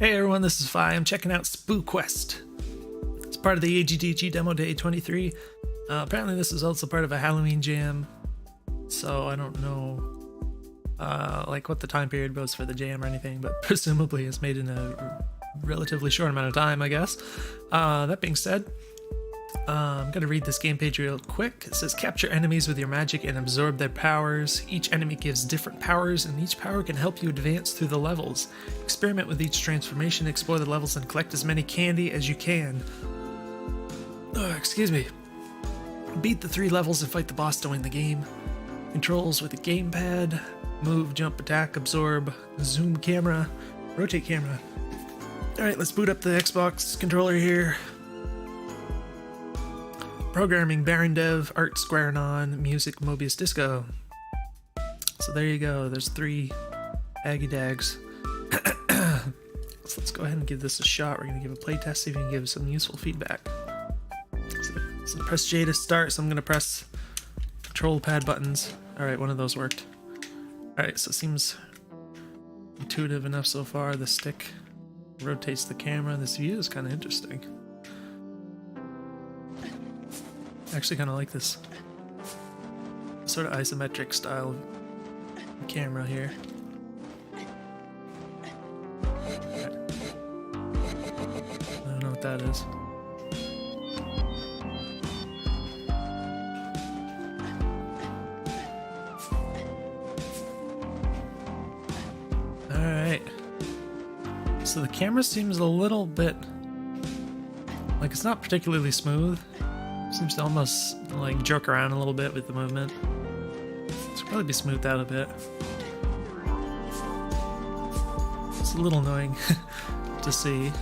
Hey everyone, this is Fi. I'm checking out Spooquest. It's part of the AGDG Demo Day 23. Apparently this is also part of a Halloween jam, so I don't know like what the time period was for the jam or anything, but presumably it's made in a relatively short amount of time, I guess. That being said, I'm going to read this game page real quick. It says, capture enemies with your magic and absorb their powers. Each enemy gives different powers, and each power can help you advance through the levels. Experiment with each transformation, explore the levels, and collect as many candy as you can. Excuse me. Beat the 3 levels and fight the boss to win the game. Controls with the gamepad. Move, jump, attack, absorb, zoom camera, rotate camera. Alright, let's boot up the Xbox controller here. Programming, Baron Dev, Art, Square Non, Music, Mobius Disco. So there you go, there's 3 Aggie Dags. So let's go ahead and give this a shot. We're going to give a playtest, see if we can give some useful feedback. So press J to start, so I'm going to press control pad buttons. Alright, one of those worked. Alright, so it seems intuitive enough so far. The stick rotates the camera. This view is kind of interesting. I actually kind of like this sort of isometric style camera here. I don't know what that is. Alright. So the camera seems a little bit like it's not particularly smooth. Seems to almost like jerk around a little bit with the movement. Should probably be smoothed out a bit. It's a little annoying to see.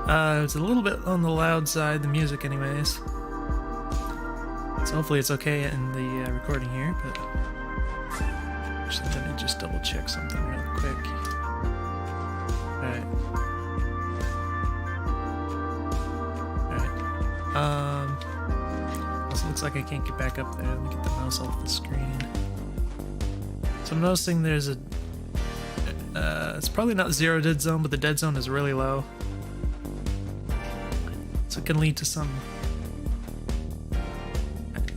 It's a little bit on the loud side, the music anyways. So hopefully it's okay in the recording here, but actually let me just double check something real quick. Alright. So it looks like I can't get back up there. Let me get the mouse off the screen. So I'm noticing there's a it's probably not 0 dead zone, but the dead zone is really low. So it can lead to some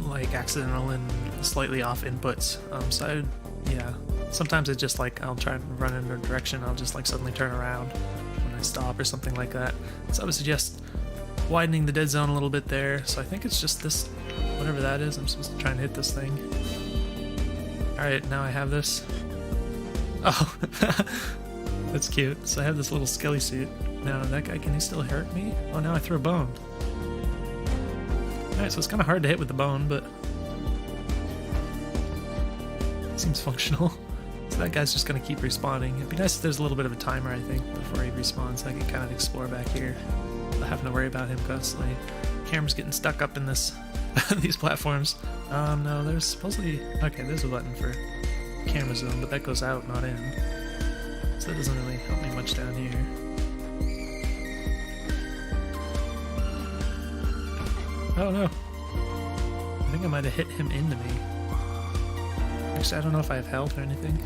like accidental and slightly off inputs. Yeah, sometimes it's just like I'll try and run in a direction, I'll just like suddenly turn around when I stop or something like that. So I would suggest widening the dead zone a little bit there. So I think it's just this, whatever that is. I'm supposed to try and hit this thing. Alright, now I have this. Oh, that's cute. So I have this little skelly suit. Now that guy, can he still hurt me? Oh, now I throw a bone. Alright, so it's kind of hard to hit with the bone, but it seems functional. So that guy's just going to keep respawning. It'd be nice if there's a little bit of a timer, I think, before he respawns, so I can kind of explore back here. Not having to worry about him constantly. Camera's getting stuck up in this these platforms. No, there's supposedly... Okay, there's a button for camera zoom, but that goes out, not in. So that doesn't really help me much down here. Oh no. I think I might have hit him into me. Actually, I don't know if I have health or anything.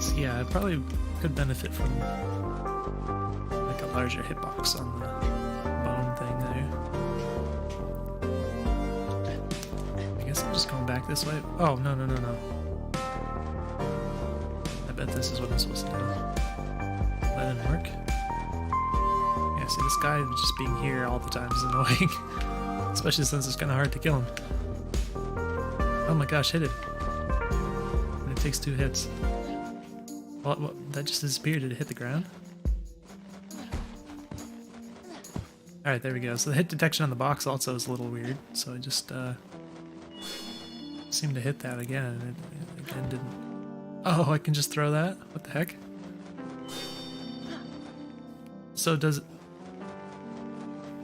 So yeah, I probably could benefit from like a larger hitbox on the bone thing there. I guess I'm just going back this way. Oh, no. I bet this is what I'm supposed to do. That didn't work. Yeah, see, this guy just being here all the time is annoying. Especially since it's kind of hard to kill him. Oh my gosh, hit it. And it takes 2 hits. What? That just disappeared. Did it hit the ground? Alright, there we go. So the hit detection on the box also is a little weird. So I just seemed to hit that again, and it again didn't... Oh, I can just throw that? What the heck? So does...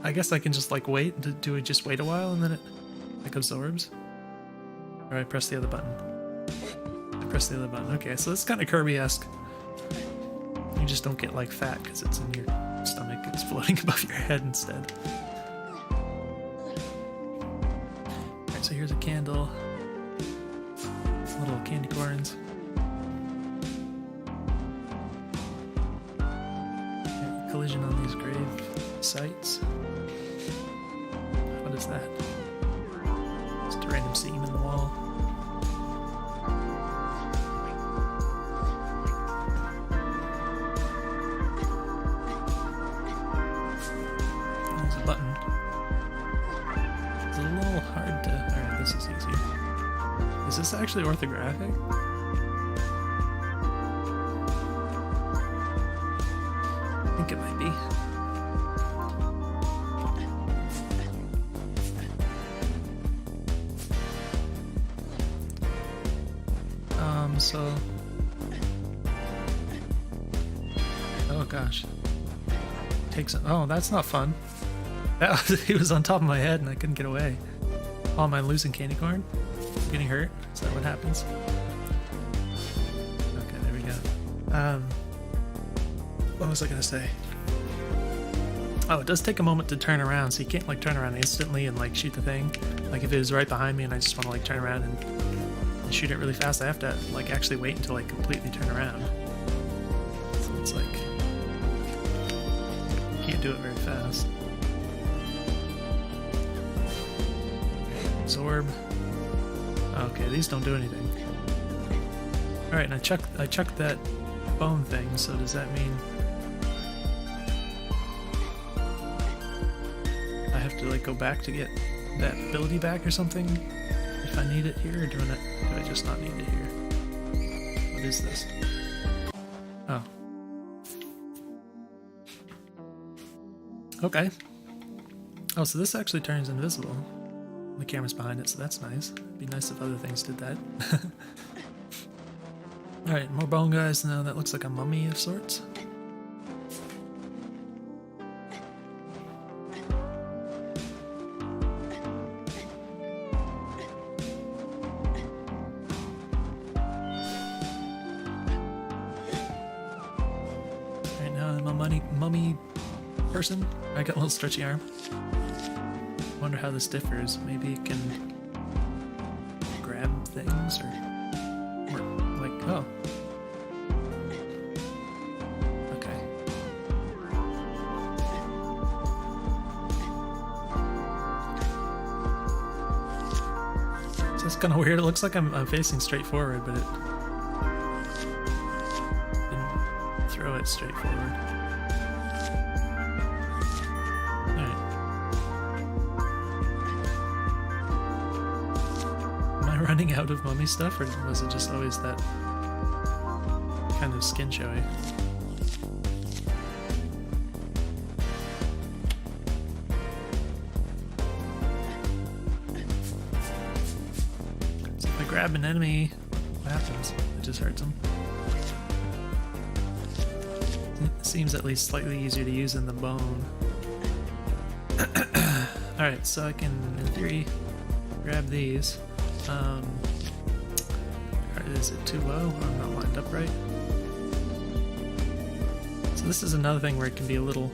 I guess I can just like wait. Do we just wait a while and then it like absorbs? Alright, press the other button. I press the other button. Okay, so it's kind of Kirby-esque. You just don't get like fat because it's in your stomach. It's floating above your head instead. Alright, so here's a candle. Little candy corns. collision on these grave sites. What is that? Just a random seam in the wall. There's a button. It's a little hard to... Alright, this is easy. Is this actually orthographic? I think it might be. So... Oh gosh. Takes... Oh, that's not fun. He was on top of my head and I couldn't get away. Oh, am I losing candy corn? I'm getting hurt? Is that what happens? Okay, there we go. What was I gonna say? Oh, it does take a moment to turn around, so you can't like turn around instantly and like shoot the thing. Like if it was right behind me and I just want to like turn around and shoot it really fast, I have to like actually wait until I completely turn around. So it's like you can't do it very fast. Absorb. Okay, these don't do anything. Alright, and I chucked that bone thing, so does that mean I have to like go back to get that ability back or something? If I need it here, or do I just not need it here? What is this? Oh. Okay. Oh, so this actually turns invisible. The camera's behind it, so that's nice. It'd be nice if other things did that. Alright, more bone guys now. That looks like a mummy of sorts. Alright, now I'm a mummy person. I got a little stretchy arm. Wonder how this differs. Maybe it can grab things or like, oh. Okay. So it's kind of weird. It looks like I'm facing straight forward, but it didn't throw it straight forward. Running out of mummy stuff, or was it just always that kind of skin showy? So if I grab an enemy, what happens? It just hurts them. It seems at least slightly easier to use than the bone. Alright, so I can, in theory, grab these. Is it too low? I'm not lined up right. So this is another thing where it can be a little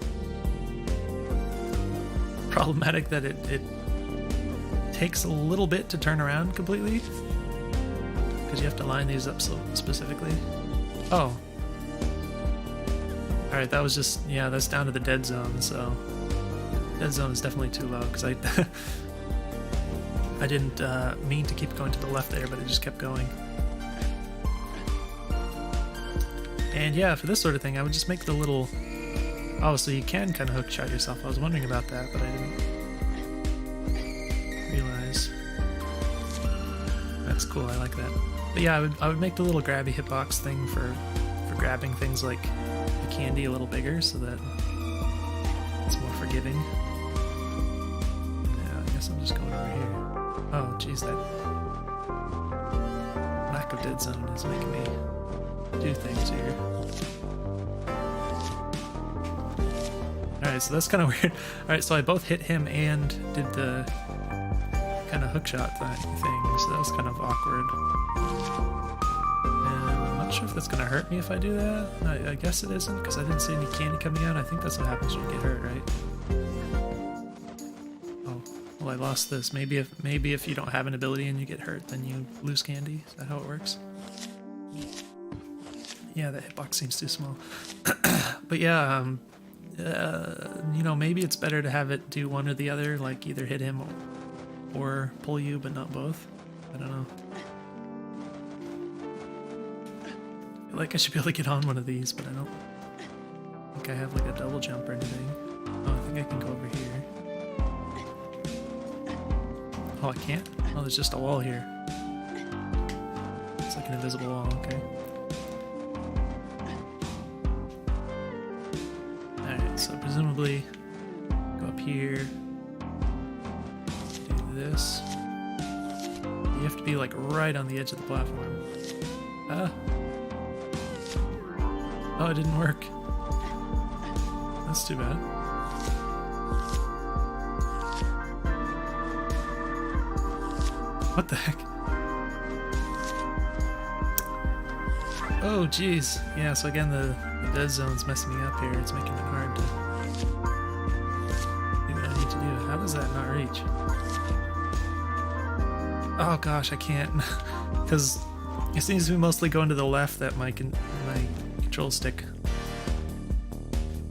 problematic that it takes a little bit to turn around completely. Because you have to line these up so specifically. Oh. Alright, that was just, yeah, that's down to the dead zone, so... Dead zone is definitely too low, because I... I didn't mean to keep going to the left there, but it just kept going. And yeah, for this sort of thing, I would just make the little... Oh, so you can kind of hookshot yourself. I was wondering about that, but I didn't realize. That's cool, I like that. But yeah, I would make the little grabby hitbox thing for grabbing things like the candy a little bigger, so that it's more forgiving. Yeah, I guess I'm just going over here. Oh, geez, that lack of dead zone is making me do things here. Alright, so that's kind of weird. Alright, so I both hit him and did the kind of hookshot thing, so that was kind of awkward. And I'm not sure if that's going to hurt me if I do that. I guess it isn't, because I didn't see any candy coming out. I think that's what happens when you get hurt, right? Well, I lost this. Maybe if you don't have an ability and you get hurt, then you lose candy. Is that how it works? Yeah, that hitbox seems too small. But yeah, you know, maybe it's better to have it do one or the other, like either hit him or pull you, but not both. I don't know. I feel like I should be able to get on one of these, but I don't think I have like a double jump or anything. Oh, I think I can go over here. Oh, I can't? Oh, there's just a wall here. It's like an invisible wall, okay. Alright, so presumably go up here, do this. You have to be like right on the edge of the platform. Ah! Oh, it didn't work. That's too bad. What the heck? Oh, jeez. Yeah, so again, the dead zone's messing me up here. It's making it hard to do what I need to do. How does that not reach? Oh gosh, I can't. Because it seems to be mostly going to the left that my control stick,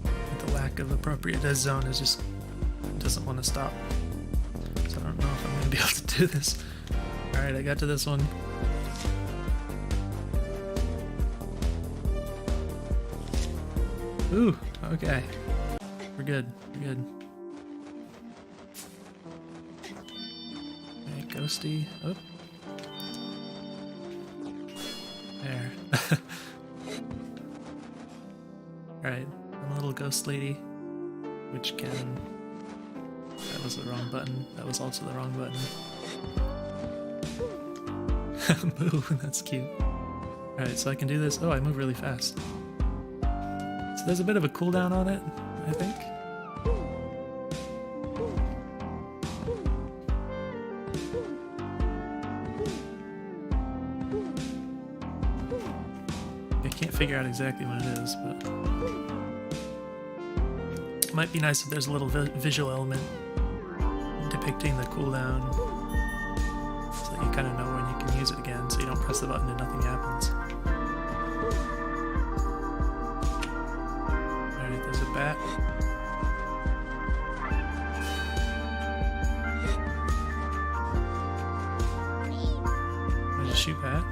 with the lack of appropriate dead zone, is just doesn't want to stop. So I don't know if I'm going to be able to do this. Alright, I got to this one. Ooh, okay. We're good. We're good. Alright, ghosty. Oh. There. Alright, I'm a little ghost lady, which can... That was the wrong button. That was also the wrong button. Move, that's cute. Alright, so I can do this. Oh, I move really fast. So there's a bit of a cooldown on it, I think. I can't figure out exactly what it is, but... It might be nice if there's a little visual element depicting the cooldown, so that you kind of know when you can use it again, so you don't press the button and nothing happens. Alright, there's a bat. There's a shoot bat.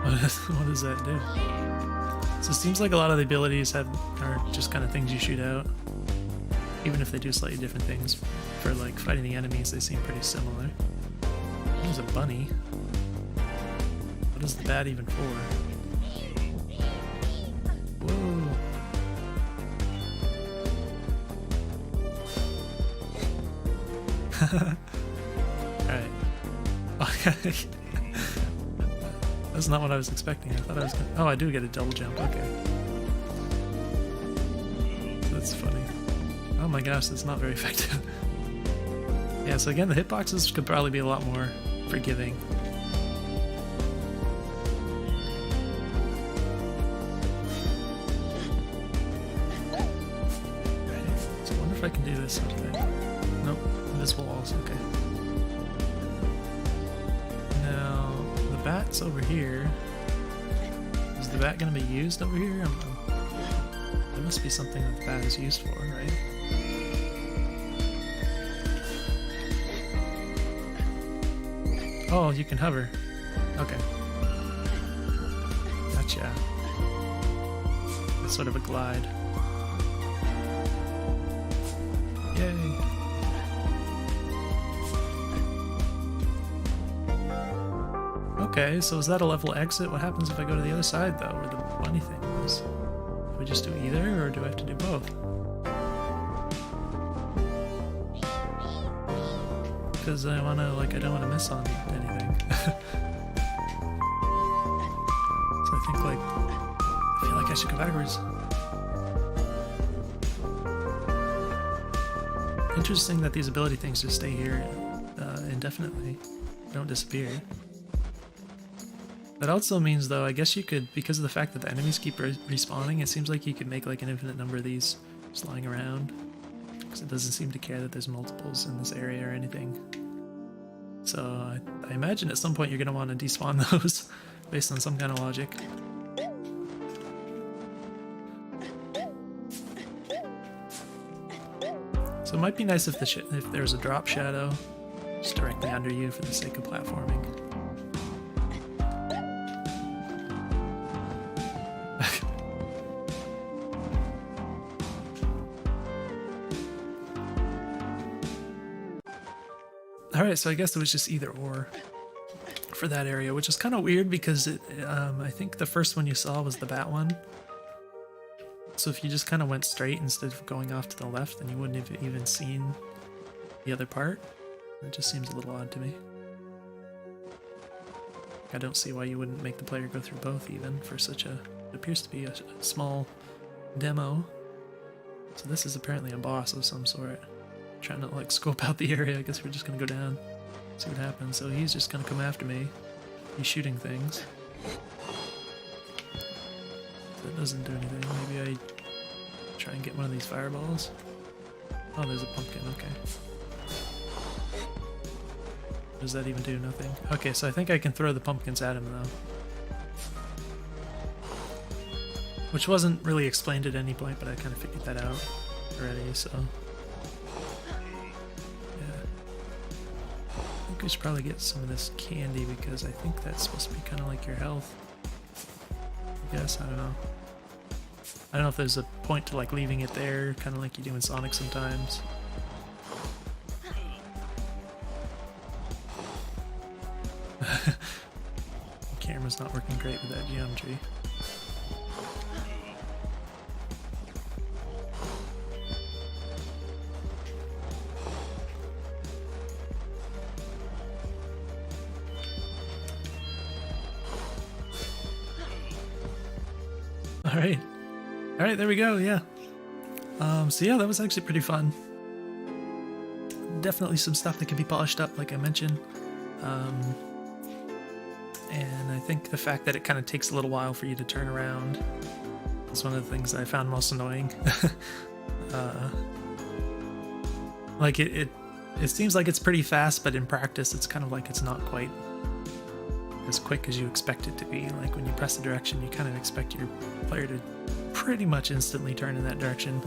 What does that do? So it seems like a lot of the abilities are just kind of things you shoot out. Even if they do slightly different things. For like fighting the enemies, they seem pretty similar. There's a bunny. What is the bat even for? Whoa. Alright. That's not what I was expecting. I thought I was gonna... Oh, I do get a double jump. Okay. That's funny. Oh my gosh, that's not very effective. Yeah, so again, the hitboxes could probably be a lot more forgiving. Right, so I wonder if I can do this. Okay. Nope, invisible walls, okay. Now, the bat's over here. Is the bat going to be used over here? There must be something that the bat is used for, right? Oh, you can hover. Okay. Gotcha. It's sort of a glide. Yay! Okay, so is that a level exit? What happens if I go to the other side, though, where the bunny thing was? Do we just do either, or do I have to do both? Because I want to, like, I don't want to miss on anything. So I think, like, I feel like I should go backwards. Interesting that these ability things just stay here indefinitely. They don't disappear. That also means, though, I guess you could, because of the fact that the enemies keep respawning, it seems like you could make, like, an infinite number of these just lying around. Because it doesn't seem to care that there's multiples in this area or anything. So I imagine at some point you're going to want to despawn those based on some kind of logic. might be nice if if there's a drop shadow just directly under you for the sake of platforming. Alright, so I guess it was just either or for that area, which is kind of weird because I think the first one you saw was the bat one. So if you just kind of went straight instead of going off to the left, then you wouldn't have even seen the other part. It just seems a little odd to me. I don't see why you wouldn't make the player go through both even for such a, it appears to be a small demo. So this is apparently a boss of some sort. Trying to like scope out the area. I guess we're just gonna go down, see what happens. So he's just gonna come after me. He's shooting things. That doesn't do anything. Maybe I try and get one of these fireballs. Oh, there's a pumpkin. Okay. Does that even do? Nothing. Okay, so I think I can throw the pumpkins at him though, which wasn't really explained at any point, but I kind of figured that out already. So yeah, I think we should probably get some of this candy because I think that's supposed to be kind of like your health. I guess, I don't know. I don't know if there's a point to like leaving it there, kind of like you do in Sonic sometimes. The camera's not working great with that geometry. Alright, there we go, yeah. So yeah, that was actually pretty fun. Definitely some stuff that can be polished up, like I mentioned. And I think the fact that it kind of takes a little while for you to turn around is one of the things that I found most annoying. Like it seems like it's pretty fast, but in practice it's kind of like it's not quite as quick as you expect it to be. Like when you press the direction, you kind of expect your player to pretty much instantly turn in that direction,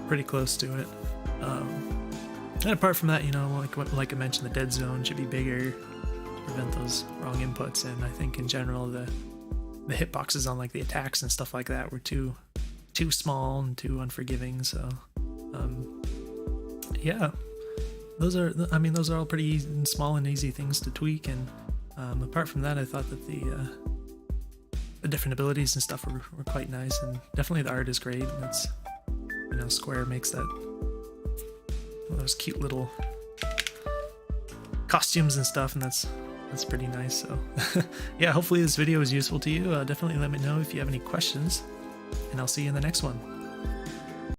pretty close to it. And apart from that, you know, like I mentioned, the dead zone should be bigger to prevent those wrong inputs. And I think in general, the hitboxes on like the attacks and stuff like that were too small and too unforgiving. So yeah, those are all pretty easy, small and easy things to tweak. And apart from that, I thought that the different abilities and stuff were quite nice, and definitely the art is great. And it's, you know, Square makes those cute little costumes and stuff, and that's pretty nice. So yeah, hopefully this video was useful to you. Definitely let me know if you have any questions, and I'll see you in the next one.